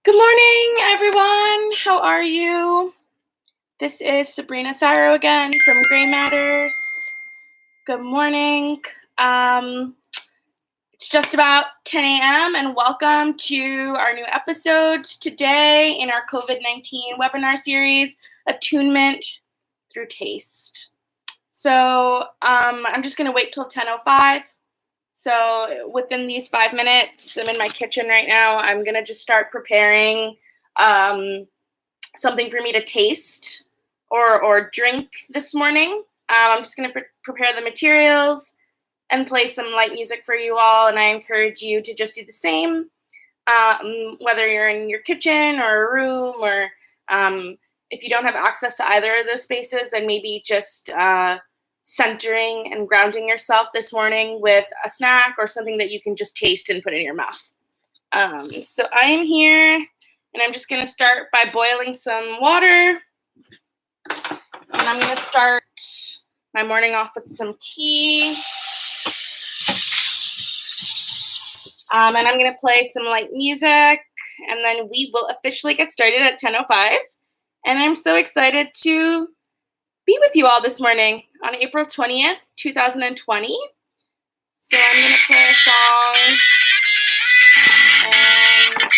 Good morning, everyone. How are you? This is Sabrina Siro again from Gray Matters. Good morning. It's just about 10 a.m. and welcome to our new episode today in our COVID-19 webinar series, Attunement Through Taste. So I'm just going to wait till 10:05. So within these 5 minutes, I'm in my kitchen right now. I'm going to just start preparing something for me to taste or drink this morning. I'm just going to prepare the materials and play some light music for you all, and I encourage you to just do the same, whether you're in your kitchen or a room, or if you don't have access to either of those spaces, then maybe just centering and grounding yourself this morning with a snack or something that you can just taste and put in your mouth. So I am here, and I'm just going to start by boiling some water. And I'm going to start my morning off with some tea. And I'm going to play some light music, and then we will officially get started at 10:05. And I'm so excited to be with you all this morning on April 20th, 2020. So I'm going to play a song, and I'm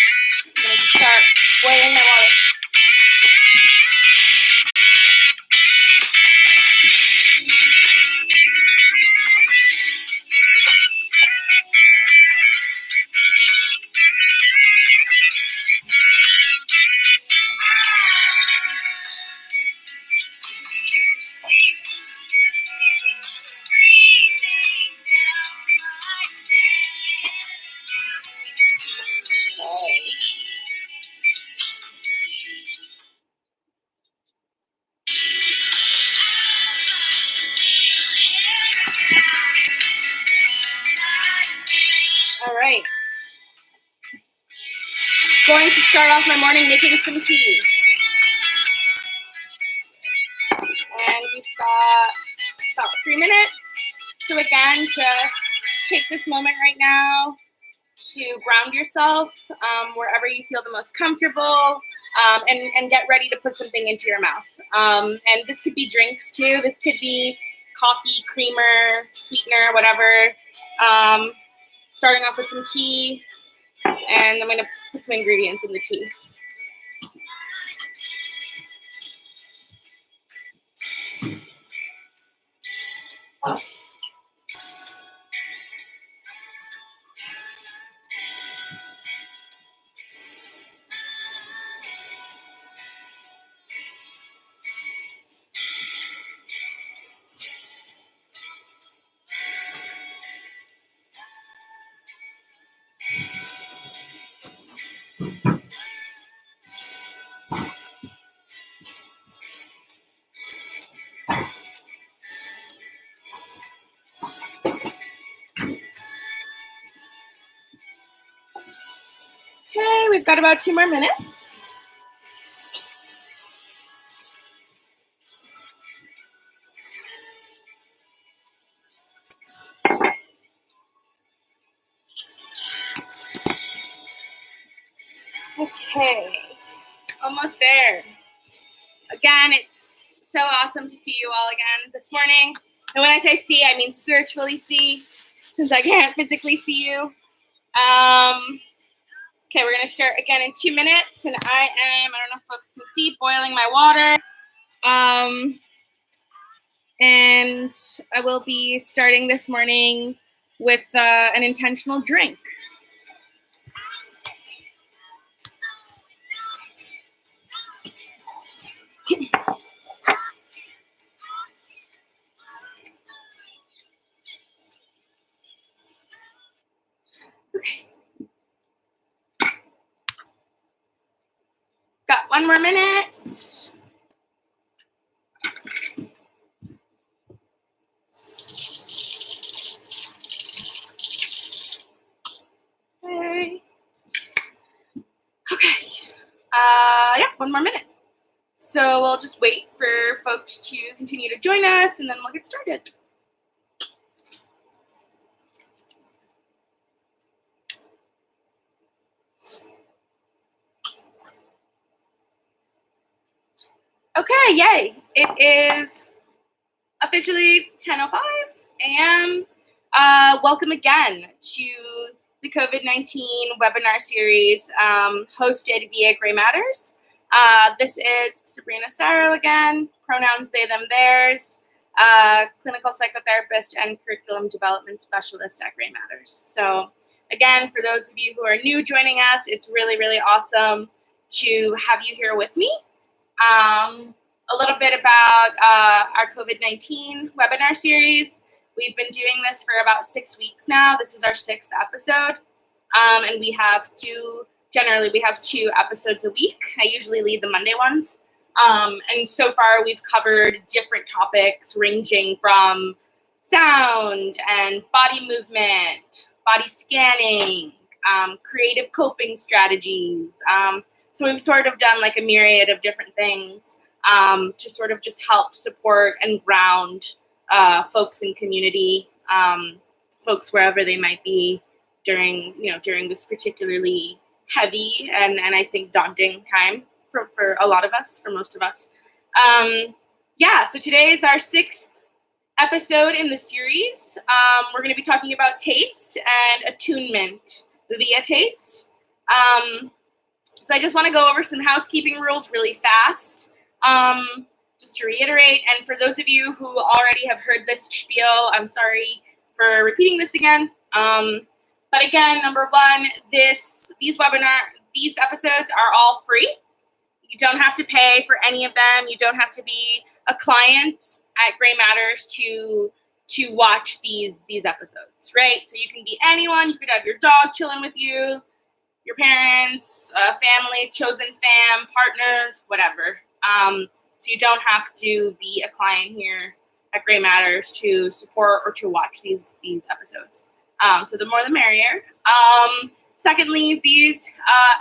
going to start boiling my water. All right. Going to start off my morning making some tea. And we've got about 3 minutes. So again, just take this moment right now to ground yourself wherever you feel the most comfortable, and get ready to put something into your mouth. And this could be drinks too. This could be coffee, creamer, sweetener, whatever. Starting off with some tea, and I'm going to put some ingredients in the tea. Okay, we've got about 2 more minutes. Okay, almost there. Again, it's so awesome to see you all again this morning. And when I say see, I mean spiritually see, since I can't physically see you. Okay, we're going to start again in 2 minutes, and I don't know if folks can see, boiling my water. And I will be starting this morning with an intentional drink. Okay. Got 1 more minute. Okay. Yeah, 1 more minute. So we'll just wait for folks to continue to join us, and then we'll get started. Okay, yay. It is officially 10:05 a.m. Welcome again to the COVID-19 webinar series hosted via Gray Matters. This is Sabrina Sarro again, pronouns they, them, theirs, clinical psychotherapist and curriculum development specialist at Gray Matters. So again, for those of you who are new joining us, it's really, really awesome to have you here with me. A little bit about our COVID-19 webinar series. We've been doing this for about 6 weeks now. This is our 6th episode. And we have two episodes a week. I usually lead the Monday ones. And so far we've covered different topics ranging from sound and body movement, body scanning, creative coping strategies. So we've sort of done like a myriad of different things to sort of just help support and ground folks in community, folks wherever they might be during this particularly heavy and I think daunting time for a lot of us, for most of us. So today is our 6th episode in the series. We're going to be talking about taste and attunement via taste. So I just want to go over some housekeeping rules really fast, just to reiterate. And for those of you who already have heard this spiel, I'm sorry for repeating this again. But again, number one, these episodes are all free. You don't have to pay for any of them. You don't have to be a client at Gray Matters to watch these episodes, right? So you can be anyone. You could have your dog chilling with you, your parents, family, chosen fam, partners, whatever. So you don't have to be a client here at Gray Matters to support or to watch these episodes. So the more the merrier. Secondly, these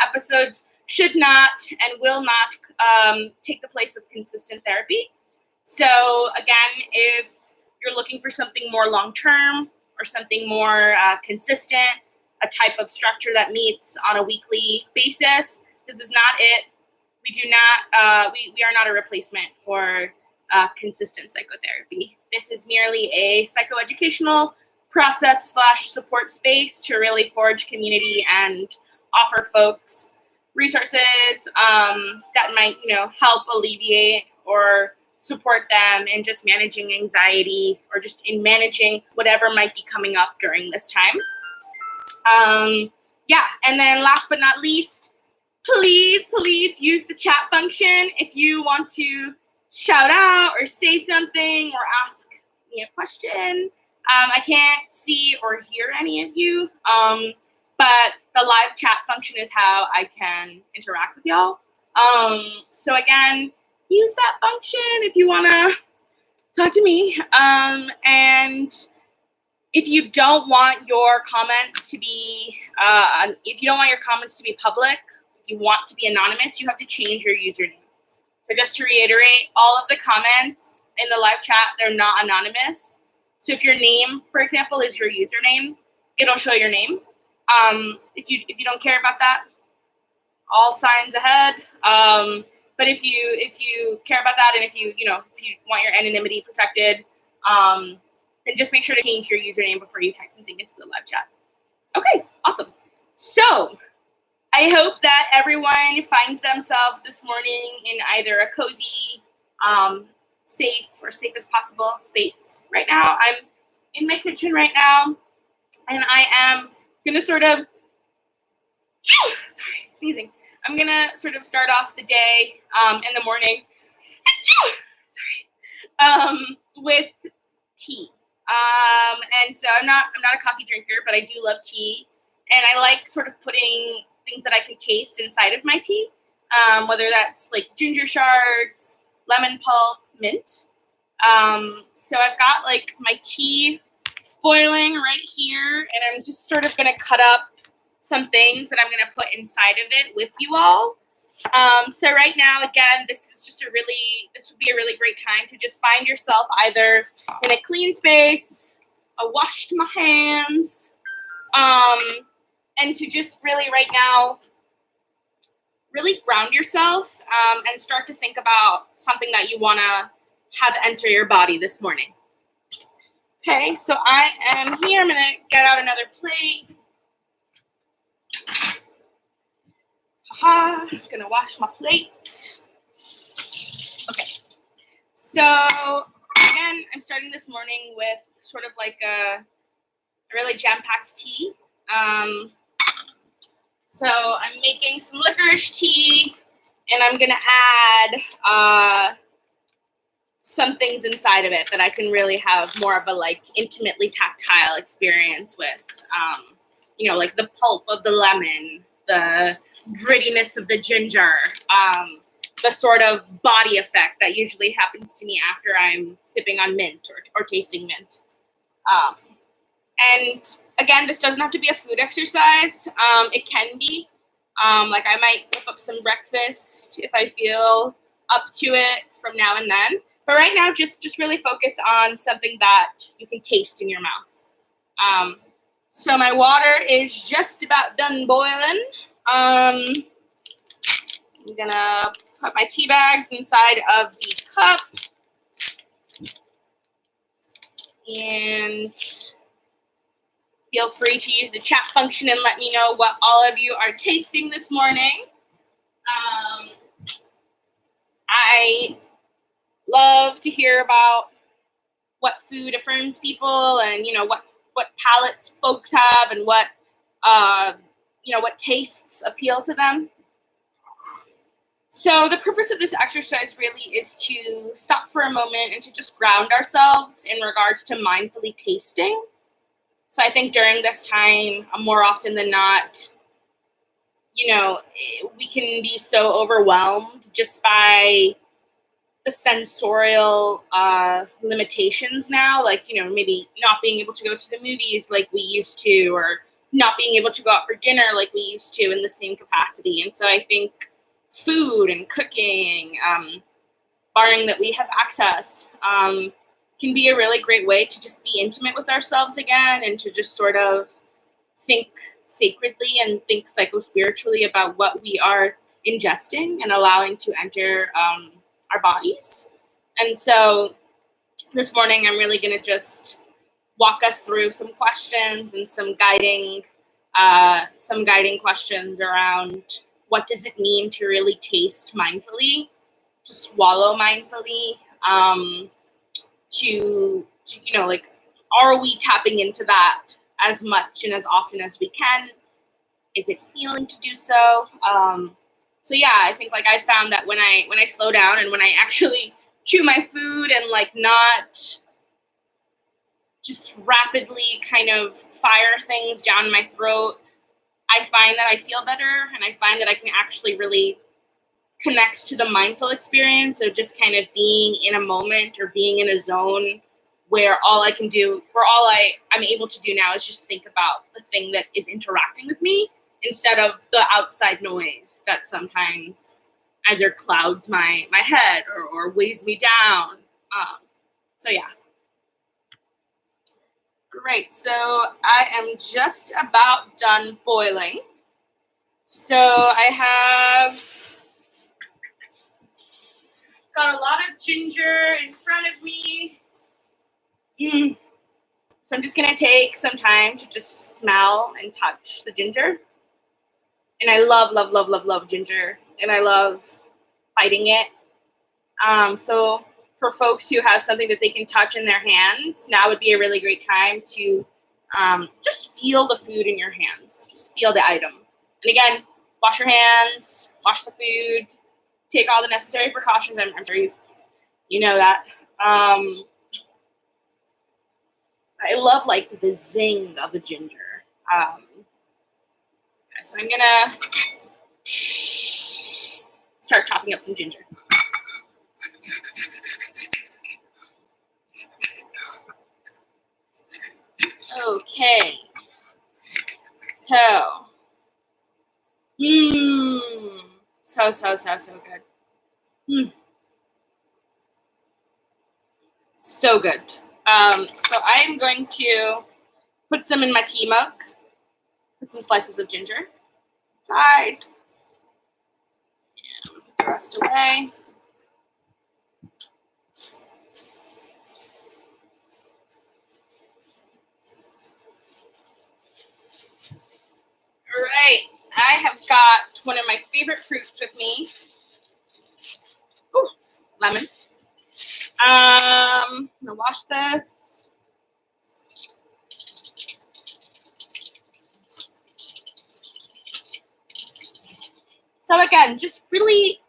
episodes should not and will not take the place of consistent therapy. So again, if you're looking for something more long-term or something more consistent, a type of structure that meets on a weekly basis, this is not it. We are not a replacement for consistent psychotherapy. This is merely a psychoeducational process / support space to really forge community and offer folks resources that might, help alleviate or support them in just managing anxiety or just in managing whatever might be coming up during this time. And then last but not least, please use the chat function if you want to shout out or say something or ask me a question. I can't see or hear any of you, but the live chat function is how I can interact with y'all. So again, use that function if you want to talk to me. And if you don't want your comments to be, public, if you want to be anonymous, you have to change your username. So just to reiterate, all of the comments in the live chat, they're not anonymous. So if your name, for example, is your username, it'll show your name. If you don't care about that, all signs ahead. But if you care about that, and if you want your anonymity protected, then just make sure to change your username before you type something into the live chat. Okay, awesome. So I hope that everyone finds themselves this morning in either a cozy, safe or safe as possible space. Right now, I'm in my kitchen right now, and I am going to sort of, sneezing. I'm going to sort of start off the day in the morning, with tea. And so I'm not a coffee drinker, but I do love tea. And I like sort of putting things that I can taste inside of my tea, whether that's like ginger shards, lemon pulp, mint. So I've got like my tea boiling right here, and I'm just sort of going to cut up some things that I'm going to put inside of it with you all. So right now, again, this would be a really great time to just find yourself either in a clean space, I washed my hands, and to just really right now really ground yourself and start to think about something that you want to have enter your body this morning. Okay, so I am here. I'm going to get out another plate. I'm going to wash my plate. Okay, so again, I'm starting this morning with sort of like a really jam-packed tea. So I'm making some licorice tea, and I'm going to add some things inside of it that I can really have more of a like intimately tactile experience with. Like the pulp of the lemon, the grittiness of the ginger, the sort of body effect that usually happens to me after I'm sipping on mint or tasting mint. And again, this doesn't have to be a food exercise. It can be. Like I might whip up some breakfast if I feel up to it from now and then. But right now, just really focus on something that you can taste in your mouth. So my water is just about done boiling. I'm gonna put my tea bags inside of the cup. And feel free to use the chat function and let me know what all of you are tasting this morning. I love to hear about what food affirms people and, what palates folks have and what tastes appeal to them. So the purpose of this exercise really is to stop for a moment and to just ground ourselves in regards to mindfully tasting. So I think during this time, more often than not, we can be so overwhelmed just by the sensorial limitations now, like, maybe not being able to go to the movies like we used to, or not being able to go out for dinner like we used to in the same capacity. And so I think food and cooking, barring that we have access, can be a really great way to just be intimate with ourselves again and to just sort of think sacredly and think psycho-spiritually about what we are ingesting and allowing to enter our bodies. And so this morning, I'm really going to just walk us through some questions and some guiding questions around what does it mean to really taste mindfully, to swallow mindfully, are we tapping into that as much and as often as we can? Is it healing to do so? So yeah, I think like I found that when I slow down and when I actually chew my food and like not just rapidly kind of fire things down my throat, I find that I feel better, and I find that I can actually really connect to the mindful experience of just kind of being in a moment or being in a zone where all I'm able to do now is just think about the thing that is interacting with me instead of the outside noise that sometimes either clouds my head or weighs me down. So yeah. Great, so I am just about done boiling. So I have got a lot of ginger in front of me. So I'm just gonna take some time to just smell and touch the ginger. And I love, love, love, love, love ginger. And I love biting it. So for folks who have something that they can touch in their hands, now would be a really great time to just feel the food in your hands. Just feel the item. And again, wash your hands, wash the food, take all the necessary precautions. I'm sure you know that. I love like the zing of the ginger. So I'm gonna start chopping up some ginger. Okay. So good. So good. So I'm going to put some in my tea mug. Put some slices of ginger inside. rest away. All right, I have got one of my favorite fruits with me. Ooh, lemon. I'm gonna wash this. So again, just really,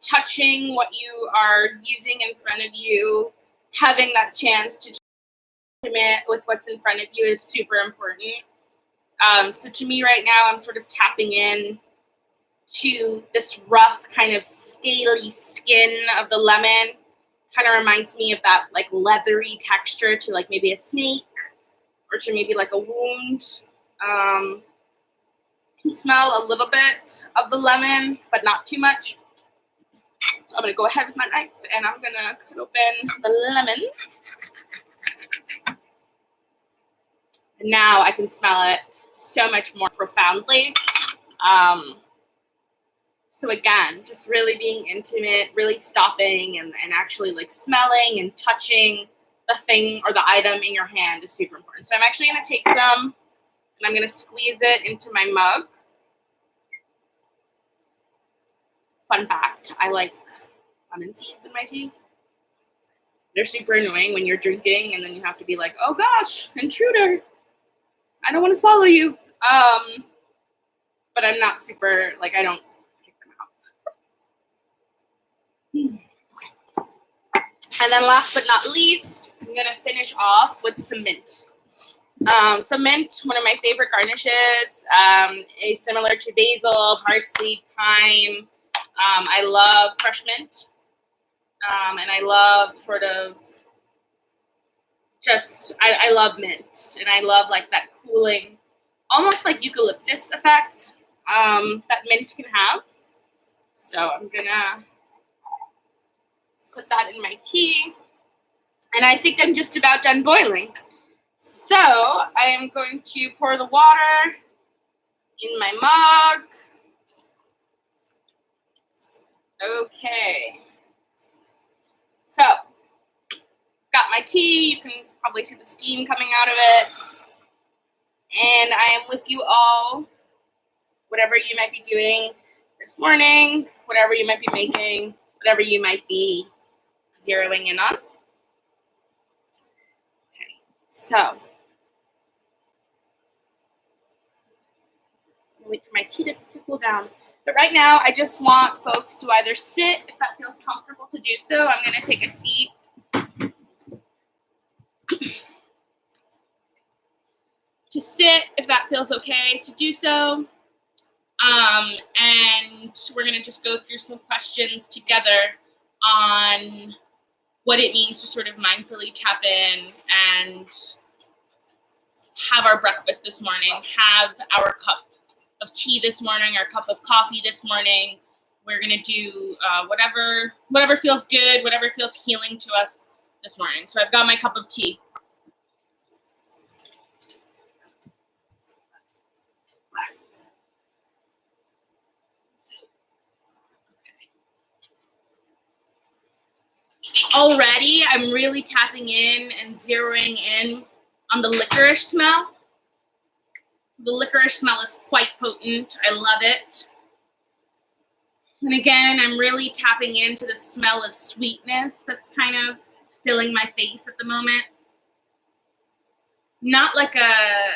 touching what you are using in front of you, having that chance to commit with what's in front of you is super important. So to me right now, I'm sort of tapping in to this rough kind of scaly skin of the lemon. Kind of reminds me of that like leathery texture to like maybe a snake or to maybe like a wound. Can smell a little bit of the lemon, but not too much. So I'm gonna go ahead with my knife and I'm gonna cut open the lemon. And now I can smell it so much more profoundly. So again, just really being intimate, really stopping and actually like smelling and touching the thing or the item in your hand is super important. So I'm actually gonna take some and I'm gonna squeeze it into my mug. Fun fact, I like lemon seeds in my tea. They're super annoying when you're drinking and then you have to be like, oh gosh, intruder. I don't want to swallow you. But I'm not super, like I don't pick them out. Okay. And then last but not least, I'm gonna finish off with some mint. So mint, one of my favorite garnishes, is similar to basil, parsley, thyme. I love fresh mint. And I love sort of just, I love mint. And I love like that cooling, almost like eucalyptus effect that mint can have. So I'm gonna put that in my tea. And I think I'm just about done boiling. So I am going to pour the water in my mug. Okay. So, got my tea. You can probably see the steam coming out of it. And I am with you all, whatever you might be doing this morning, whatever you might be making, whatever you might be zeroing in on. Okay, so wait for my tea to cool down. But right now, I just want folks to either sit, if that feels comfortable to do so. I'm going to take a seat. To sit, if that feels okay to do so. And we're going to just go through some questions together on what it means to sort of mindfully tap in and have our breakfast this morning, have our cup of tea this morning, our cup of coffee this morning. We're going to do whatever feels good, whatever feels healing to us this morning. So I've got my cup of tea. Already, I'm really tapping in and zeroing in on the licorice smell. The licorice smell is quite potent. I love it. And again, I'm really tapping into the smell of sweetness that's kind of filling my face at the moment. Not like a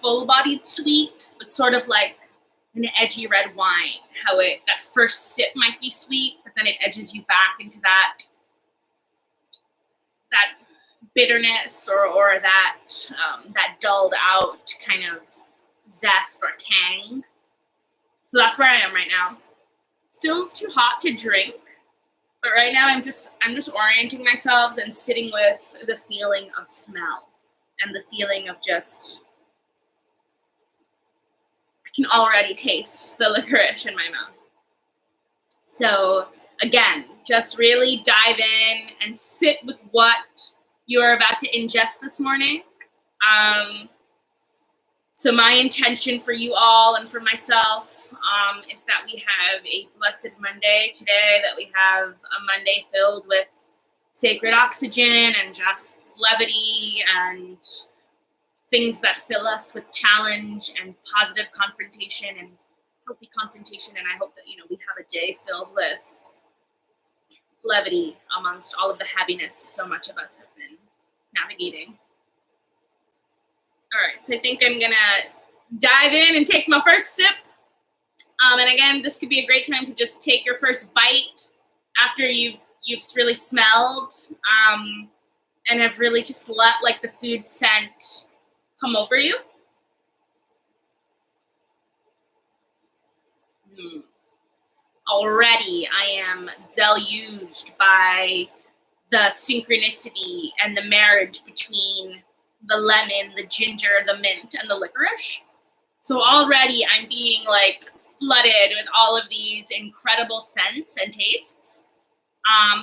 full-bodied sweet, but sort of like an edgy red wine. How that first sip might be sweet, but then it edges you back into that bitterness or that dulled out kind of zest or tang. So that's where I am right now. Still too hot to drink, but right now I'm just orienting myself and sitting with the feeling of smell and the feeling of just, I can already taste the licorice in my mouth. So again, just really dive in and sit with what you are about to ingest this morning. So my intention for you all and for myself is that we have a blessed Monday today, that we have a Monday filled with sacred oxygen and just levity and things that fill us with challenge and positive confrontation and healthy confrontation. And I hope that, we have a day filled with levity amongst all of the heaviness so much of us have been navigating. All right, so I think I'm gonna dive in and take my first sip. And again, this could be a great time to just take your first bite after you've really smelled and have really just let like the food scent come over you. Already I am deluged by the synchronicity and the marriage between the lemon, the ginger, the mint, and the licorice. So already I'm being like flooded with all of these incredible scents and tastes.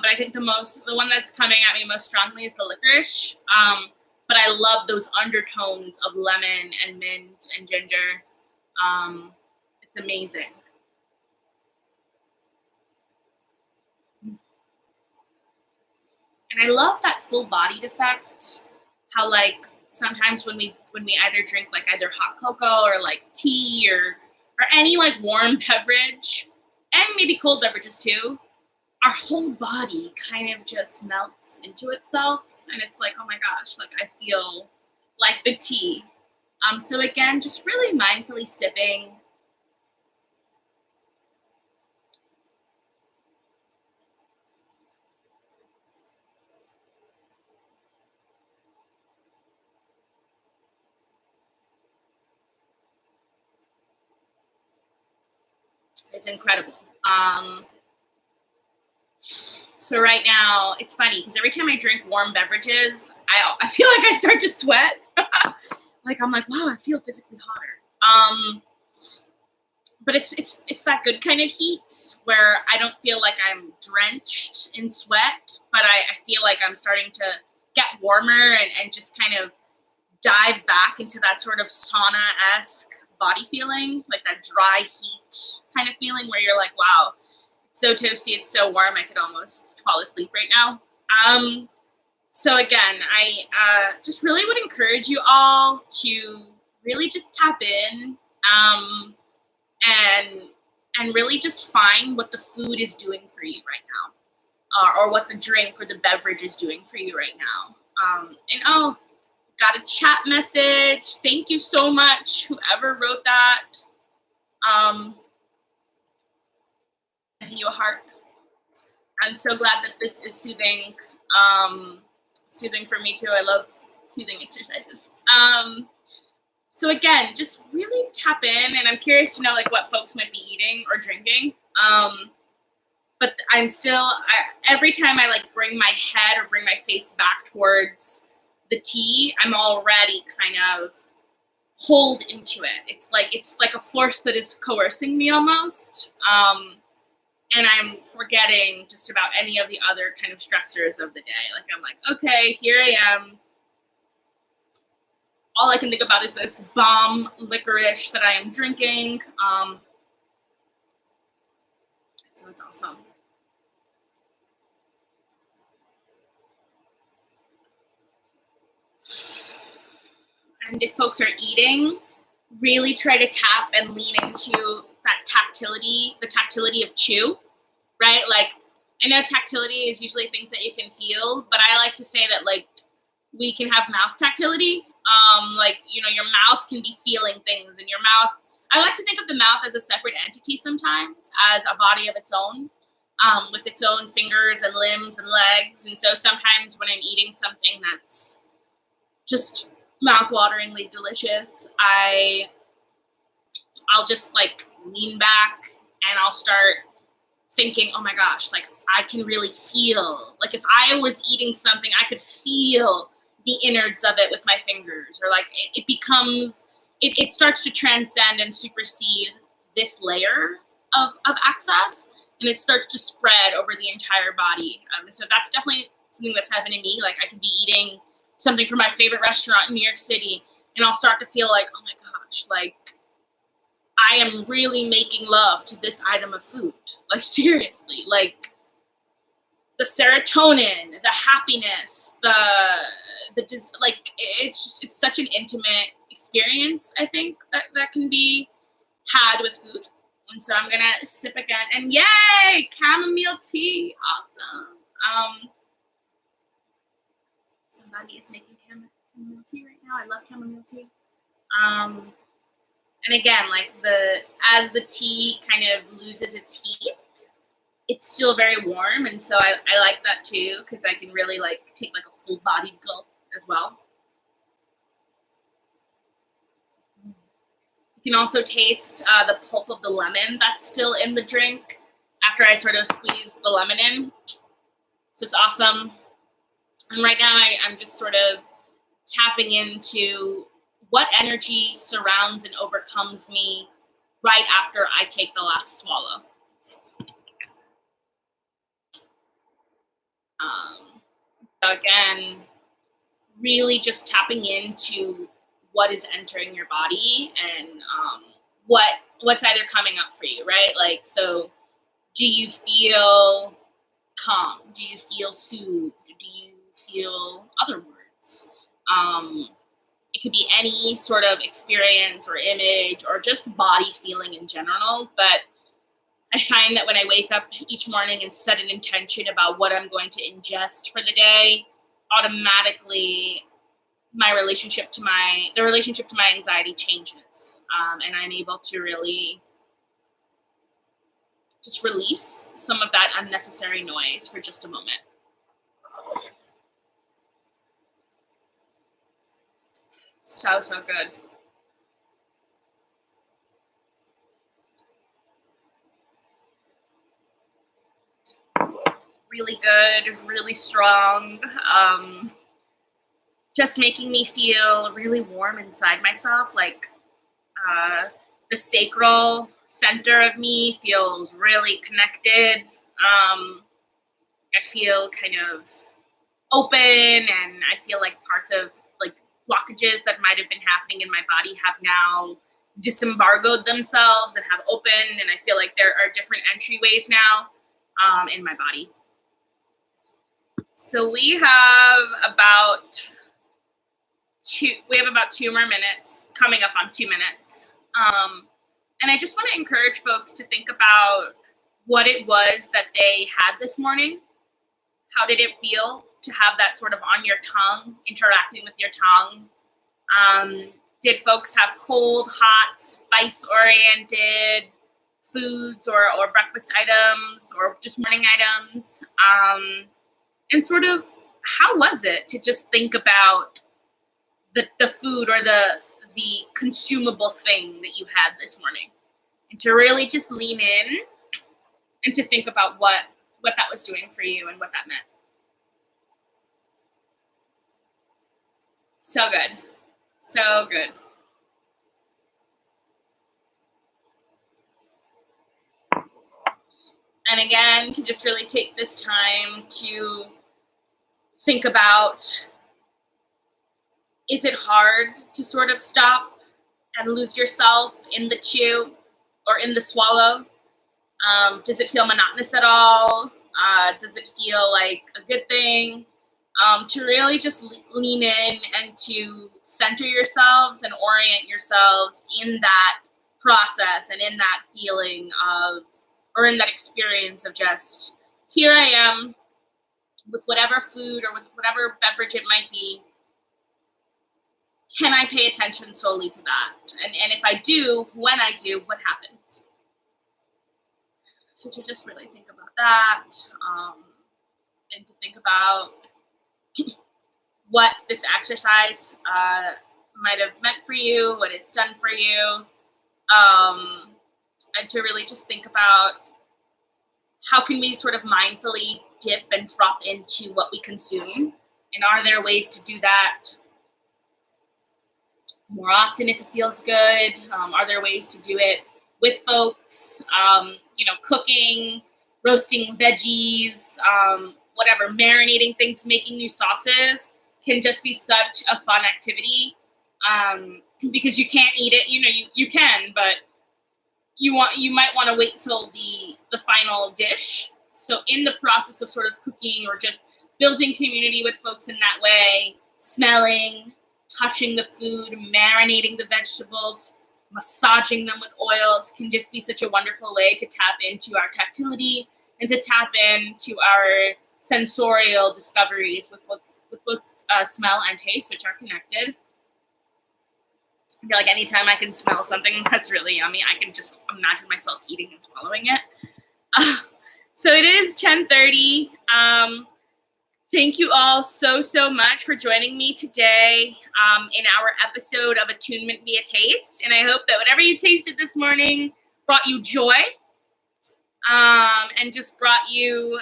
But I think the one that's coming at me most strongly is the licorice. But I love those undertones of lemon and mint and ginger. It's amazing. And I love that full-bodied effect. How like sometimes when we either drink like either hot cocoa or like tea or any like warm beverage, and maybe cold beverages too, our whole body kind of just melts into itself, and it's like, oh my gosh, like I feel like the tea. So again, just really mindfully sipping. It's incredible. So right now, it's funny because every time I drink warm beverages, I feel like I start to sweat. Like I'm like, wow, I feel physically hotter. But it's that good kind of heat where I don't feel like I'm drenched in sweat, but I feel like I'm starting to get warmer and just kind of dive back into that sort of sauna-esque body feeling, like that dry heat kind of feeling where you're like, wow, it's so toasty, it's so warm, I could almost fall asleep right now. So again, I just really would encourage you all to really just tap in and really just find what the food is doing for you right now, or what the drink or the beverage is doing for you right now. Got a chat message. Thank you so much, whoever wrote that. Sending you a heart. I'm so glad that this is soothing. Soothing for me too. I love soothing exercises. So again, just really tap in, and I'm curious to know like what folks might be eating or drinking. But I'm still, every time I like bring my head or bring my face back towards the tea, I'm already kind of pulled into it. It's like a force that is coercing me almost. And I'm forgetting just about any of the other kind of stressors of the day. Like I'm like, okay, here I am. All I can think about is this bomb licorice that I am drinking. So it's awesome. And if folks are eating, really try to tap and lean into that tactility, the tactility of chew, right? Like, I know tactility is usually things that you can feel, but I like to say that like we can have mouth tactility. Like, your mouth can be feeling things in your mouth. I like to think of the mouth as a separate entity sometimes, as a body of its own, with its own fingers and limbs and legs. And so sometimes when I'm eating something that's just mouth-wateringly delicious, I'll just like lean back and I'll start thinking, oh my gosh, like I can really feel, like if I was eating something, I could feel the innards of it with my fingers, or like it becomes, it starts to transcend and supersede this layer of access, and it starts to spread over the entire body. And so that's definitely something that's happened to me. Like I could be eating something from my favorite restaurant in New York City, and I'll start to feel like, oh my gosh, much. Like, I am really making love to this item of food. Like, seriously, like the serotonin, the happiness, it's such an intimate experience, I think, that can be had with food. And so I'm gonna sip again, and yay, chamomile tea, awesome. Somebody is making chamomile tea right now. I love chamomile tea. And again, like as the tea kind of loses its heat, it's still very warm, and so I like that too, because I can really like take like a full bodied gulp as well. You can also taste the pulp of the lemon that's still in the drink after I sort of squeeze the lemon in. So it's awesome. And right now I'm just sort of tapping into what energy surrounds and overcomes me right after I take the last swallow. So again, really just tapping into what is entering your body and what's either coming up for you, right? Like, so do you feel calm? Do you feel soothed? Do you feel other words? It could be any sort of experience or image or just body feeling in general, but I find that when I wake up each morning and set an intention about what I'm going to ingest for the day, automatically the relationship to my anxiety changes, and I'm able to really just release some of that unnecessary noise for just a moment. So good. Really good, really strong, just making me feel really warm inside myself. Like the sacral center of me feels really connected. I feel kind of open, and I feel like parts of like blockages that might have been happening in my body have now disembargoed themselves and have opened, and I feel like there are different entryways now in my body. So we have about 2 more minutes, coming up on 2 minutes. And I just want to encourage folks to think about what it was that they had this morning. How did it feel to have that sort of on your tongue, interacting with your tongue? Did folks have cold, hot, spice-oriented foods or breakfast items or just morning items? And sort of, how was it to just think about the food or the consumable thing that you had this morning, and to really just lean in and to think about what that was doing for you and what that meant. So good. So good. And again, to just really take this time to think about, is it hard to sort of stop and lose yourself in the chew or in the swallow? Does it feel monotonous at all? Does it feel like a good thing? To really just lean in and to center yourselves and orient yourselves in that process and in that feeling of, or in that experience of just, here I am with whatever food or with whatever beverage it might be. Can I pay attention solely to that? And if I do, when I do, what happens? So to just really think about that, and to think about what this exercise might have meant for you, what it's done for you, and to really just think about how can we sort of mindfully dip and drop into what we consume, and are there ways to do that more often if it feels good? Are there ways to do it with folks? Cooking, roasting veggies, whatever, marinating things, making new sauces can just be such a fun activity because you can't eat it. You can, but you might want to wait till the final dish. So in the process of sort of cooking or just building community with folks in that way, smelling, touching the food, marinating the vegetables, massaging them with oils can just be such a wonderful way to tap into our tactility and to tap into our sensorial discoveries with both smell and taste, which are connected. I feel like anytime I can smell something that's really yummy, I can just imagine myself eating and swallowing it. So it is 10:30. Thank you all so much for joining me today in our episode of Attunement via Taste. And I hope that whatever you tasted this morning brought you joy and just brought you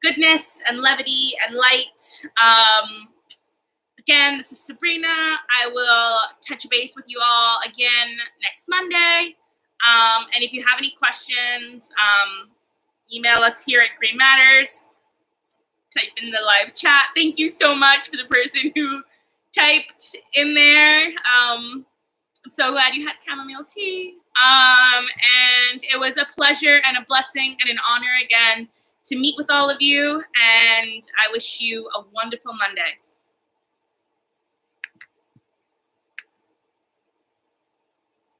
goodness and levity and light. Again, this is Sabrina. I will touch base with you all again next Monday. And if you have any questions, email us here at Green Matters. Type in the live chat. Thank you so much for the person who typed in there. I'm so glad you had chamomile tea. And it was a pleasure and a blessing and an honor again to meet with all of you. And I wish you a wonderful Monday.